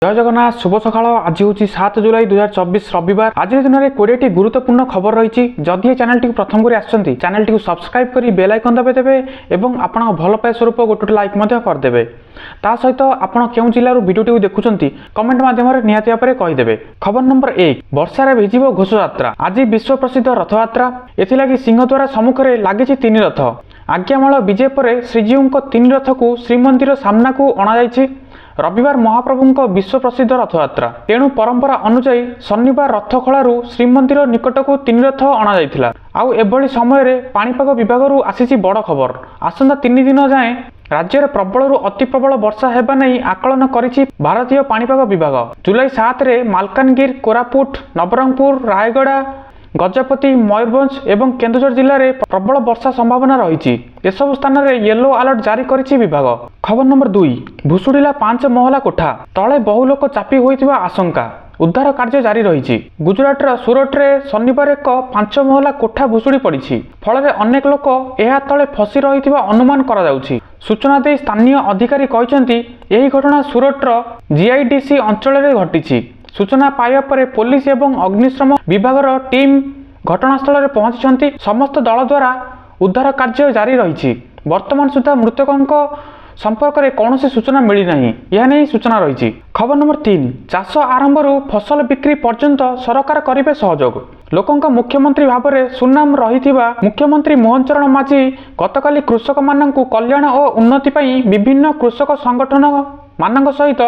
जय जगन्नाथ शुभ सकाळ। आज हूँ 7 जुलाई 2024 रविवार। आज दिन में 20टी गुरुत्वपूर्ण खबर रही। जदि ये चैनल टी प्रथम कर चैनल टी सब्सक्राइब कर बेल आइकन दबाइदेवे और आपण भल पाए स्वरूप गोटे लाइक करदे। ता सहित आपण केउं जिल्लार भिडियोटी देखुंत कमेंट माध्यम निहाती भाव कहीदेवे। खबर नंबर 1, वर्षार भिजिब घोषयात्रा। आज विश्व प्रसिद्ध रथयात्रा। एथिलागि सिंहद्वार सम्मुखें लगी 3 रथ। आज्ञामाल विजय पर श्रीजीऊ 3 रथ को श्रीमंदिर सामना को अणाई। रविवार महाप्रभु विश्व प्रसिद्ध रथयात्रा, तेणु परंपरा अनुजाई शनिवार रथ खलू श्रीमंदिर निकट को 3 रथ अणाई। आउ एभली समय पाणीपाग विभाग आसी बड़ खबर। आसंता 3 दिन जाए राज्य में प्रबल अति प्रबल वर्षा हेबा नहीं आकलन करिछि भारतीय पाणीपाग विभाग। जुलाई 7 रे मालकानगिरी, कोरापुट, नवरंगपुर, रायगड़ा, गजपति, मयूरभंज एवं केन्दुझर जिले में प्रबल वर्षा संभावना रही। एसबु स्थान में येलो अलर्ट जारी करिछि विभाग। खबर नंबर 2, भुशुड़िला 5 महला कोठा, तले बहु लोक चापी होइथिबा आशंका। उद्धार कार्य जारी रही। गुजरात सूरत रे शनिवार एक 5 महला कोठा भुशुड़ी पड़ी। फल अनेक लोक यह तले फसी रही अनुमान करा जाउछि। सूचना दे स्थानीय अधिकारी कहते यही घटना सूरत जीआईडीसी अंचल में घटी। सूचना पाइबा पर पुलिस एवं अग्निशम विभाग टीम घटनास्थल में पहुंची। समस्त दल द्वारा उद्धार कार्य जारी रही। वर्तमान सुधा मृतकों संपर्क में कौन सूचना मिली नहीं, यह नहीं सूचना रही। खबर नंबर 3, चाष आरंभ फसल बिक्री पर्यंत सरकार करेंगे सहयोग। लोकों मुख्यमंत्री भाव में सुनाम रही मुख्यमंत्री मोहन चरण माझी गतकाली कृषक मानू कल्याण और उन्नति पर विभिन्न कृषक संगठन मान सहित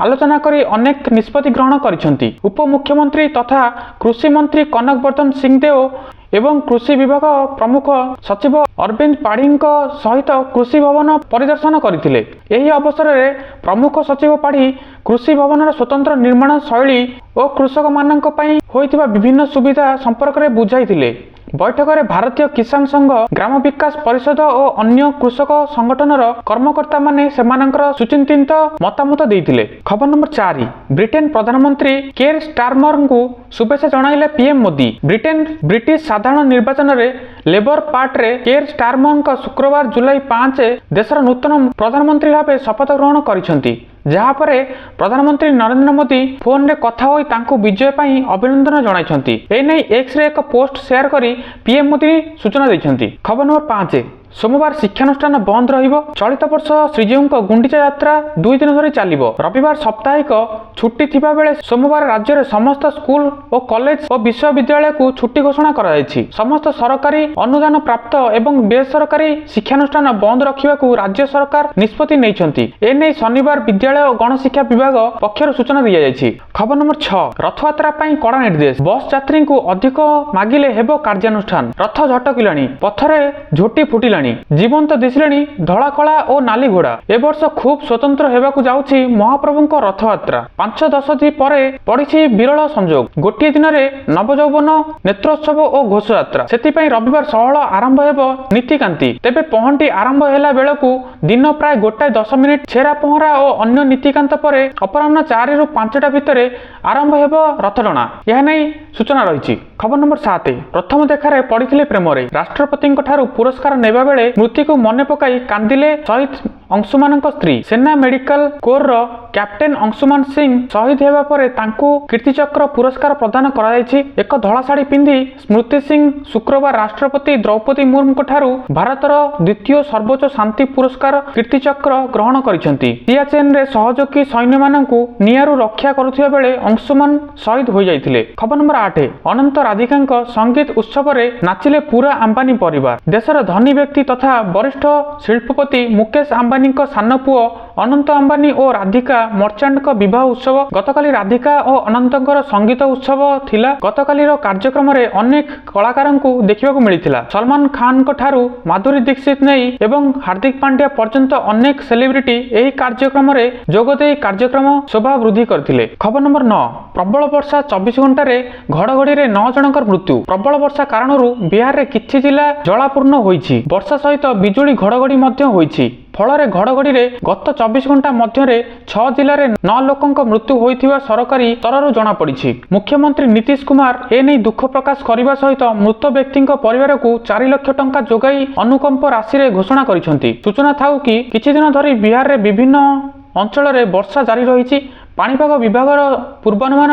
आलोचना करी अनेक निष्पत्ति ग्रहण करिसेंती। उपमुख्यमंत्री तथा कृषि मंत्री कनक वर्धन सिंहदेव एवं कृषि विभाग प्रमुख सचिव अरविंद पाढ़ी सहित कृषि भवन परिदर्शन करथिले। एही अवसर में प्रमुख सचिव पाढ़ी कृषि भवन स्वतंत्र निर्माण शैली और कृषक मानक पई होइतिबा विभिन्न सुविधा संपर्क में बुझाइथिले। बैठक में भारतीय किसान संघ, ग्राम विकास परिषद और अन्य कृषक संगठन कर्मकर्ता माने सेमानंकर सुचिंतित मतामत देइथिले। खबर नंबर 4, ब्रिटेन प्रधानमंत्री केर स्टारमर को शुभेच्छा जणाइले पीएम मोदी। ब्रिटिश साधारण निर्वाचन में लेबर पार्टी केर स्टारमर शुक्रवार जुलाई 5 देशर नूतन प्रधानमंत्री भाव शपथ ग्रहण करिसेंती। जहाँपर प्रधानमंत्री नरेंद्र मोदी फोन रे कथा होई तांको विजय पाई अभिनंदन जणाइछंती। एनै एक्स रे एक पोस्ट शेयर करी पीएम मोदी सूचना दैछंती। खबर नंबर 5, सोमवार शिक्षानुष्ठान बंद रहिबो। चलित वर्ष श्रीजीऊ गुंडीचा यात्रा 2 दिन धरी चलिबो। रविवार साप्ताहिक छुट्टी थिबा बेले सोमवार राज्य में समस्त स्कूल और कॉलेज और विश्वविद्यालय को छुट्टी घोषणा करा जायछि। समस्त सरकारी अनुदान प्राप्त एवं बेसरकारी शिक्षानुष्ठान बंद रखिबा को राज्य सरकार निष्पत्ति नैछंती। एनै शनिवार विद्यालय और गणशिक्षा विभाग पक्षर सूचना दिया जायछि। खबर नंबर 6, रथयात्रा पई कड़ा निर्देश। बस यात्री को अधिक मागिले हेबो कार्यानुष्ठान। रथ झटकिलाणी, पथरे झोटी फुटिलाणी, जीवंत दिशले धला कला और नाली घोड़ा। ए वर्ष खूब स्वतंत्र हेबाकु जाउछि महाप्रभुଙ୍କ रथयात्रा। 5-10 दिन पर पड़ी विरल संजोग। गोटे दिन में नवजौवन, नेत्रोत्सव और घोषयात्रा। से रविवार सहल आरंभ हेबो नीतिकांति। तेबे पहंटी आरंभ हेला बेलकु दिन प्राय 1:10 मिनिट। छेरा पहरा और अन्य नीतिकांत पर अपराह्न 4 ରୁ 5टा भितर आरंभ हेबो रथटଣା। यह नहीं सूचना रही। खबर नंबर 7, प्रथम देखार पड़ते प्रेम। राष्ट्रपति पुरस्कार नेबा बेले मृत्यु को मन पकाई कांदिले शहीद अंशुमान स्त्री। सेना medical corps captain Anshuman Singh शहीद हेबा परे तांकु कीर्तिचक्र पुरस्कार प्रदान करा जायछि। एक धला साड़ी पिंधि स्मृति सिंह शुक्रवार राष्ट्रपति द्रौपदी मुर्मू ठारू भारतर द्वितीय सर्वोच्च शांति पुरस्कार कीर्तिचक्र ग्रहण करिसेंती। सियाचेन रे सहयोगी सैन्य मानकु नियारू रक्षा करुथिबा बेले अंशुमान शहीद हो जाइथिले। खबर नंबर 8, अनंत राधिकांक संगीत उत्सव रे नाचिले पूरा अंबानी परिवार। देशर धनी व्यक्ति तथा वरिष्ठ शिल्पपति मुकेश अंबानी सान पुओ अनंत अंबानी और राधिका मर्चांट विवाह उत्सव गतकाली राधिका और अनंतर संगीत उत्सव थिला। गतकाली कार्यक्रम रे अनेक कलाकार को देखा मिलता। सलमान खान ठारू माधुरी दीक्षित नहीं एवं हार्दिक पांड्या पर्यंत अनेक सेलिब्रिटी यही कार्यक्रम रे जोगदे कार्यक्रम शोभा वृद्धि करथिले। खबर नंबर 9, प्रबल वर्षा 24 घंटा घड़घड़ी रे 9 जनकर मृत्यु। प्रबल वर्षा कारण बिहार रे किछि जिला जलापूर्ण होईछि। वर्षा सहित बिजुली घड़घड़ी मध्य होईछि। फल घड़घड़ी गत 24 घंटा मध्य 6 जिले में 9 लोकों मृत्यु होइथिबा सरकारी तरह जनापड़ी। मुख्यमंत्री नीतीश कुमार एने दुख प्रकाश करने सहित मृत व्यक्ति परिवार को 4 लाख टंका जोगाई अनुकंप राशि घोषणा करिसेंती। सूचना थाउ कि किछि दिन धरी बिहार में विभिन्न अंचल में वर्षा जारी रही। पाणीपाग विभागर पूर्वानुमान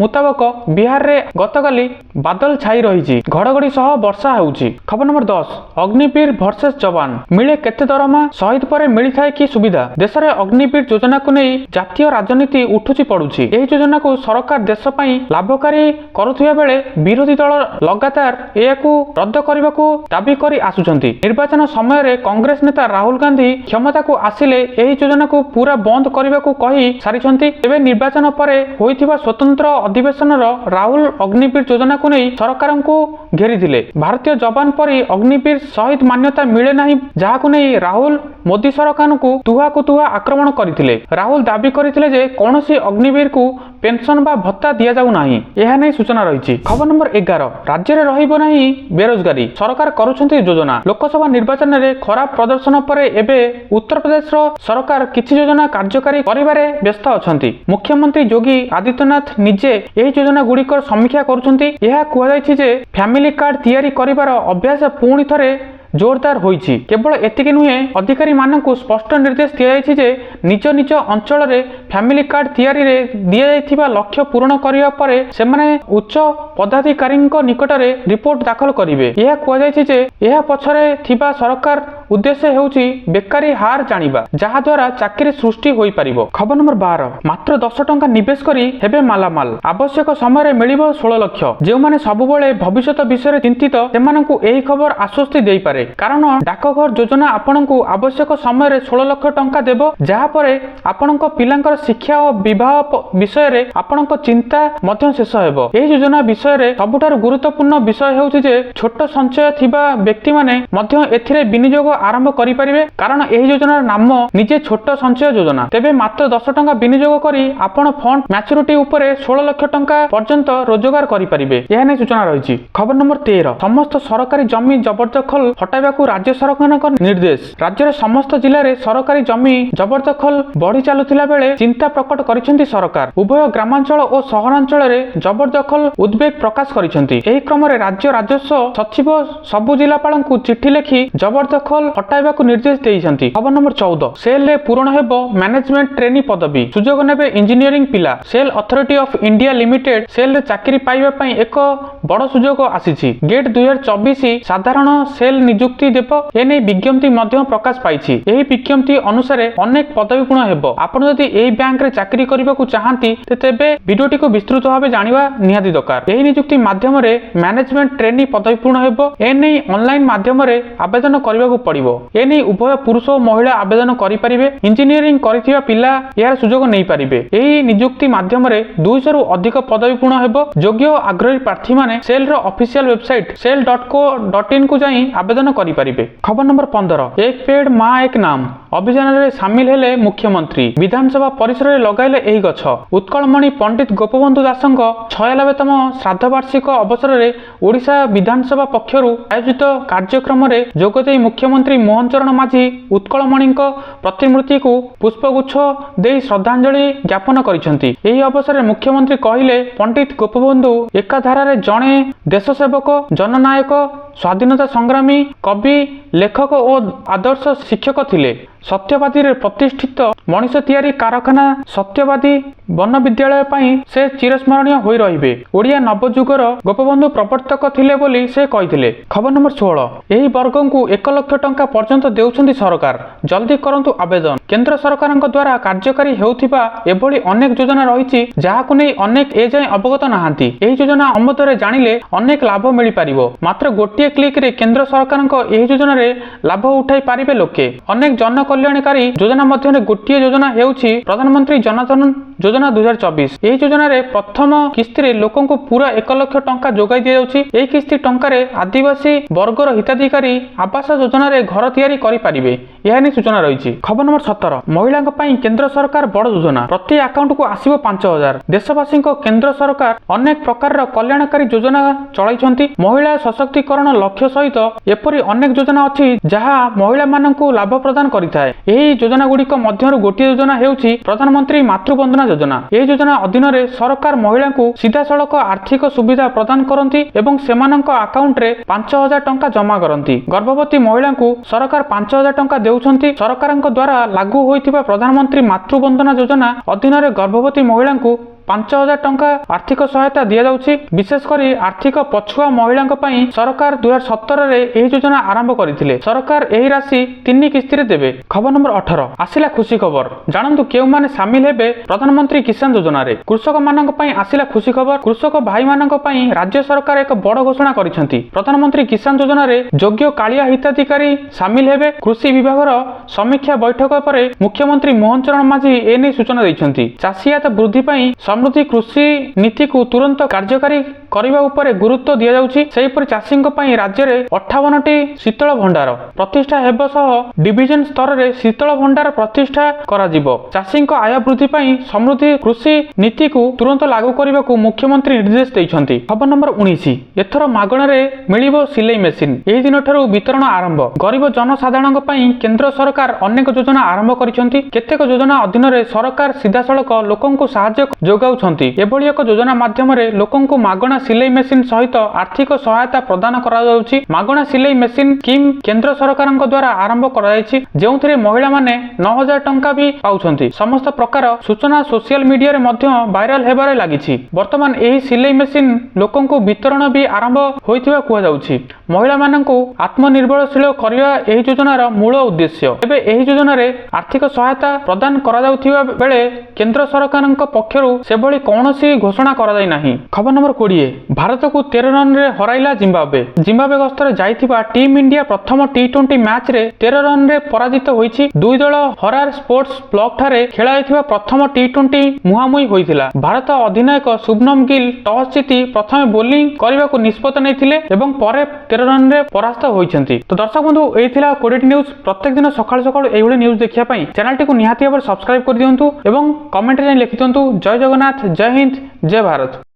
मुताबक बिहार रे गतकाली बादल छाई रही घड़घड़ी सह वर्षा होउची। खबर नंबर 10 अग्निवीर वर्सेस जवान मिले केते दरमा शहीद पर मिलता कि सुविधा। देश में अग्निवीर योजना को नहीं जातीय राजनीति उठुची पड़ुची। यह योजना को सरकार देश पाई लाभकारी करुथिबा बेले विरोधी दल लगातार याकू रद्द करने को दाबी करी आसुचंती। निर्वाचन समय रे कांग्रेस नेता राहुल गांधी क्षमता को आसिले यह योजना को पूरा बंद करने को कही सारिछंती। एबे निर्वाचन परे होइथिबा स्वतंत्र अधिवेशन राहुल अग्निवीर योजना को नहीं सरकार को घेरी दिले। भारतीय जवान परी अग्निवीर शहीद मान्यता मिले नहीं, जहां नहीं राहुल मोदी सरकार को तुहा आक्रमण करथिले। राहुल दाबी करथिले जे कौनसी अग्निवीर को पेंशन बा भत्ता दिया जाऊ नाही। यह नहीं सूचना रही। खबर नंबर 11 राज्य में रहिबो नहीं बेरोजगारी सरकार करुछंती योजना। लोकसभा निर्वाचन में खराब प्रदर्शन पर एबे उत्तर प्रदेश सरकार किछि योजना कार्यकारी करिबारे व्यस्त अछंती। मुख्यमंत्री योगी आदित्यनाथ निजे यह योजना गुड़िकर समीक्षा करुछंती। यह कुहाଯାଇଛି जे फैमिली कार्ड तैयारी करिबार अभ्यास पुणी थरे जोरदार होईछि। केवल एतिक नुहे अधिकारी मानकु स्पष्ट निर्देश दिया जायछि जे निज निज अंचल रे फैमिली कार्ड तैयारी रे दिया जायथिबा लक्ष्य पूर्ण करिया परे सेमाने उच्च पदाधिकारी निकट रे रिपोर्ट दाखल करिवे। यह कुहाଯାଇଛି जे यह पछरे थिबा सरकार उद्देश्य हेउछि बेकारी हार जानिबा, जहा द्वारा चाकरी सृष्टि होई परिबो। खबर नंबर 12 मात्र 10 टंका निवेश करी हेबे मालामाल आवश्यक समय रे मिलिबो 16 लाख। जे माने सबुबळे भविष्यत विषय चिंतित सेमानकु एही खबर आश्वस्ति देई पारे, कारण डाकघर योजना आपनकु आवश्यक समय रे 16 लाख टंका देबो, जहा परे आपनक पिलांकर शिक्षा और विवाह विषय रे आपनक चिंता मध्य शेष हेबो। एही योजना विषय रे सबुठार गुरुत्वपूर्ण विषय हेउछि जे छोट संचय थिबा व्यक्ति माने मध्य एथिरे विनियोग आरंभ करि परिबे, कारण एही योजनार नाम निजे छोट संचय योजना। तेबे मात्र 10 टंका विनियोग करी आपण फंड मैच्योरिटी उपरे 16 लाख टंका पर्यंत रोजगार करि परिबे। यह नै सूचना रहिछि। खबर नंबर 13 समस्त सरकारी जमी जबरदखल हटाइबाकू राज्य सरकारक निर्देश। राज्यर समस्त जिले में सरकारी जमी जबरदखल बढ़ी चलुथिला बेले चिंता प्रकट करिसेंती सरकार। उभय ग्रामांचल और सहरांचल में जबरदखल उद्वेग प्रकाश करिसेंती। एही क्रम में राज्य राजस्व सचिव सबु जिलापालंकु चिठी लिखि जबरदखल हटाइबाकू निर्देश देइसेंती। खबर नंबर 14 सेल रे पूरण हेबो मैनेजमेंट ट्रेनी पदवी सुजोग नेबे इंजीनियरिंग पिला। SAIL authority of India limited SAIL रे चाकरी पाइबा पई एक बड़ सुजोग आसीछि। गेट 2024 साधारण सेल नियुक्ति देव एने विज्ञप्ति मध्य प्रकाश पाइछि। एही विज्ञप्ति अनुसार अनेक पदवी पूर्ण हेबो। आपण जदि एही बैंक रे चाकरी करबाकू चाहंती तेबे वीडियोटी को विस्तृत भाबे जानिबा निहाती दरकार। एही नियुक्ति माध्यम रे मैनेजमेंट ट्रेनी पदवी पूर्ण हेबो। एने ऑनलाइन माध्यम रे आवेदन करबाकू पड़िबो। एने उभय पुरुष और महिला आवेदन करि परिबे। इंजीनियरिंग करिथिबा पिला यार सुजोग नै परिबे। एही नियुक्ति माध्यम रे 200 रु अधिक पदवी पूर्ण हेबो। योग्य आग्रही प्रार्थी माने cell row official website sel.co.in को जाई आवेदन करि परिबे। खबर नंबर 15 एक पेड़ मां एक नाम अभियान रे शामिल हेले मुख्यमंत्री। विधानसभा परिसर रे लगाइले एही गछ। उत्कलमणि पंडित गोपबंधु दासंक 96तम श्राद्ध वार्षिक अवसर रे ओडिशा विधानसभा पक्षरु आयोजित कार्यक्रम रे जोगदेई मुख्यमंत्री मोहन चरण माझी उत्कलमणिक प्रतिमूर्ति को पुष्पगुच्छ देई श्रद्धांजलि ज्ञापन करिसेंती। एही अवसर रे मुख्यमंत्री कहिले पंडित गोपबंधु एकाधारा रे जणे देश सेवक जननायक स्वाधीनता संग्रामी कवि लेखक और आदर्श शिक्षक थिले। सत्यवादी रे प्रतिष्ठित मनीष तैयारी कारखाना सत्यवादी वन विद्यालय पाई से चिरस्मरणीय होई रहिबे। ओडिया नवजुगर गोपबंधु प्रवर्तक थिले बोली से कहिथिले। खबर नंबर 16 एही वर्गंकु 1 लाख टंका पर्यंत देउछंती सरकार। जल्दी करंतु आवेदन। केंद्र सरकारक द्वारा कार्यकारी हेउथिबा एभली अनेक योजना रहिछि जाहाकु नै अनेक ए जाय अवगत नाहांती। एही योजना सम्बन्धरे जानिले अनेक लाभ मिलि परिबो। मात्र गोटिए क्लिक रे केंद्र सरकारक एही योजना रे लाभ उठाई पारिबे लोके। अनेक जन कल्याणकारी योजना मध्य गोटे योजना हेउछि प्रधानमंत्री जनधन योजना 2024। एही योजना रे प्रथम किस्ती रे लोकन को पूरा 1 लाख टंका जोगाई दिया जाउछि। एही किस्ती टंका रे आदिवासी वर्गर हिताधिकारी आवास योजना रे घर तैयारी करि पारिबे। यह नै सूचना रहिछि। खबर नंबर 17 महिलांक पई केंद्र सरकार बड़ योजना। प्रति अकाउंट को आसीबो 5000। देशवासी को केंद्र सरकार अनेक प्रकार रो कल्याणकारी योजना चलाइछंती। महिला सशक्तिकरण लक्ष्य सहित एपरि अनेक योजना अछि जहा महिला माननकु लाभ प्रदान करिथाय। एही योजना गुड़िक मध्यरु गोटे योजना हेउछि प्रधानमंत्री मातृवंदना योजना। एही योजना अधीन रे सरकार महिला को सीधा सड़क आर्थिक सुविधा प्रदान करती एवं सेमानक अकाउंट रे 5000 टंका जमा करती। गर्भवती महिला को सरकार 5000 टंका ହେଉଛନ୍ତି ସରକାରଙ୍କ ଦ୍ୱାରା ଲାଗୁ ହୋଇଥିବା ପ୍ରଧାନମନ୍ତ୍ରୀ ମାତୃବନ୍ଦନା ଯୋଜନା ଅଧୀନରେ ଗର୍ଭବତୀ ମହିଳାଙ୍କୁ 5,000 ଟଙ୍କା ଆର୍ଥିକ ସହାୟତା ଦିଆଯାଉଛି। ବିଶେଷ କରି ଆର୍ଥିକ ପଛୁଆ ମହିଳାଙ୍କ ପାଇଁ ସରକାର 2017ରେ ଏହି ଯୋଜନା ଆରମ୍ଭ କରିଥିଲେ। ସରକାର ଏହି ରାଶି 3 କିସ୍ତିରେ ଦେବେ। ଖବର ନମ୍ବର 18 ଆସିଲା ଖୁସି ଖବର। ଜାଣନ୍ତୁ କେଉଁମାନେ ସାମିଲ ହେବେ ପ୍ରଧାନମନ୍ତ୍ରୀ କିଷାନ ଯୋଜନାରେ। କୃଷକମାନଙ୍କ ପାଇଁ ଆସିଲା ଖୁସି ଖବର। କୃଷକ ଭାଇମାନଙ୍କ ପାଇଁ ରାଜ୍ୟ ସରକାର ଏକ ବଡ଼ ଘୋଷଣା କରିଛନ୍ତି। ପ୍ରଧାନମନ୍ତ୍ରୀ କିଷାନ ଯୋଜନାରେ ଯୋଗ୍ୟ କାଳିଆ ହିତାଧିକାରୀ ସାମିଲ ହେବେ। କୃଷି ବିଭାଗର ସମୀକ୍ଷା ବୈଠକ ପରେ ମୁଖ୍ୟମନ୍ତ୍ରୀ ମୋହନ ଚରଣ ମାଝୀ ଏନେଇ ସୂଚନା ଦେଇଛନ୍ତି। ଚାଷୀଆତ ବୃଦ୍ଧି ପାଇଁ ସମୃଦ୍ଧି କୃଷି ନୀତିକୁ ତୁରନ୍ତ କାର୍ଯ୍ୟକାରୀ କରିବା ଉପରେ ଗୁରୁତ୍ୱ ଦିଆଯାଉଛି। ସେହିପରି ଚାଷୀଙ୍କ ପାଇଁ ରାଜ୍ୟରେ 58ଟି ଶୀତଳ ଭଣ୍ଡାର ପ୍ରତିଷ୍ଠା ହେବ ସହ ଡିଭିଜନ ସ୍ତରରେ ଶୀତଳ ଭଣ୍ଡାର ପ୍ରତିଷ୍ଠା କରାଯିବ। ଚାଷୀଙ୍କ ଆୟ ବୃଦ୍ଧି ପାଇଁ ସମୃଦ୍ଧି କୃଷି ନୀତିକୁ ତୁରନ୍ତ ଲାଗୁ କରିବାକୁ ମୁଖ୍ୟମନ୍ତ୍ରୀ ନିର୍ଦ୍ଦେଶ ଦେଇଛନ୍ତି। ଖବର ନମ୍ବର 19 ଏଥର ମାଗଣାରେ ମିଳିବ ସିଲେଇ ମେସିନ୍। ଏହି ଦିନଠାରୁ ବିତରଣ ଆରମ୍ଭ। ଗରିବ ଜନସାଧାରଣଙ୍କ ପାଇଁ କେନ୍ଦ୍ର ସରକାର ଅନେକ ଯୋଜନା ଆରମ୍ଭ କରିଛନ୍ତି। କେତେକ ଯୋଜନା ଅଧୀନରେ ସରକାର ସିଧାସଳଖ ଲୋକଙ୍କୁ ସାହାଯ୍ୟ ଯୋଗାଉଛନ୍ତି। ଏଭଳି ଏକ ଯୋଜନା ମାଧ୍ୟମରେ ଲୋକଙ୍କୁ ମାଗଣା ସିଲେଇ ମେସିନ୍ ସହିତ ଆର୍ଥିକ ସହାୟତା ପ୍ରଦାନ କରାଯାଉଛି। ମାଗଣା ସିଲେଇ ମେସିନ୍ ସ୍କିମ୍ କେନ୍ଦ୍ର ସରକାରଙ୍କ ଦ୍ୱାରା ଆରମ୍ଭ କରାଯାଇଛି, ଯେଉଁଥିରେ ମହିଳାମାନେ 9,000 ଟଙ୍କା ବି ପାଉଛନ୍ତି। ସମସ୍ତ ପ୍ରକାର ସୂଚନା ସୋସିଆଲ ମିଡିଆରେ ମଧ୍ୟ ଭାଇରାଲ ହେବାରେ ଲାଗିଛି। ବର୍ତ୍ତମାନ ଏହି ସିଲେଇ ମେସିନ୍ ଲୋକଙ୍କୁ ବିତରଣ ବି ଆରମ୍ଭ ହୋଇଥିବା କୁହାଯାଉଛି। ମହିଳାମାନଙ୍କୁ ଆତ୍ମନିର୍ଭରଶୀଳ କରିବା ଏହି ଯୋଜନାର ମୂଳ ଉଦ୍ଦେଶ୍ୟ। ଏବେ ଏହି ଯୋଜନାରେ ଆର୍ଥିକ ସହାୟତା ପ୍ରଦାନ କରାଯାଉଥିବା ବେଳେ କେନ୍ଦ୍ର ସରକାରଙ୍କ ପକ୍ଷରୁ ସେଭଳି କୌଣସି ଘୋଷଣା କରାଯାଇ ନାହିଁ। ଖବର ନମ୍ବର 20 ଭାରତକୁ 13 ରନରେ ହରାଇଲା ଜିମ୍ବାବ୍ୱେ। ଜିମ୍ବାବ୍ୱେ ଗସ୍ତରେ ଯାଇଥିବା ଟିମ୍ ଇଣ୍ଡିଆ ପ୍ରଥମ ଟି20 ମ୍ୟାଚରେ 13 ରନରେ ପରାଜିତ ହୋଇଛି। ଦୁଇ ଦଳ ହରାର ସ୍ପୋର୍ଟସ ବ୍ଲକଠାରେ ଖେଳାଯାଇଥିବା ପ୍ରଥମ ଟି20 ମୁହାଁମୁହିଁ ହୋଇଥିଲା। ଭାରତ ଅଧିନାୟକ ଶୁଭନମ ଗିଲ୍ ଟସ୍ ଜିତି ପ୍ରଥମେ ବୋଲିଂ କରିବାକୁ ନିଷ୍ପତ୍ତି ନେଇଥିଲେ ଏବଂ ପରେ 13 ରନରେ ପରାସ୍ତ ହୋଇଛନ୍ତି। ତ ଦର୍ଶକ ବନ୍ଧୁ ଏହି ଥିଲା 20ଟି ନ୍ୟୁଜ୍। ପ୍ରତ୍ୟେକ ଦିନ ସକାଳୁ ସକାଳୁ ଏଇଭଳି ନ୍ୟୁଜ୍ ଦେଖିବା ପାଇଁ ଚ୍ୟାନେଲଟିକୁ ନିହାତି ଭାବରେ ସବସ୍କ୍ରାଇବ କରିଦିଅନ୍ତୁ ଏବଂ କମେଣ୍ଟରେ ଲେଖିଦିଅନ୍ତୁ ଜୟ ଜଗନ୍ନାଥ, ଜୟ ହିନ୍ଦ, ଜୟ ଭାରତ।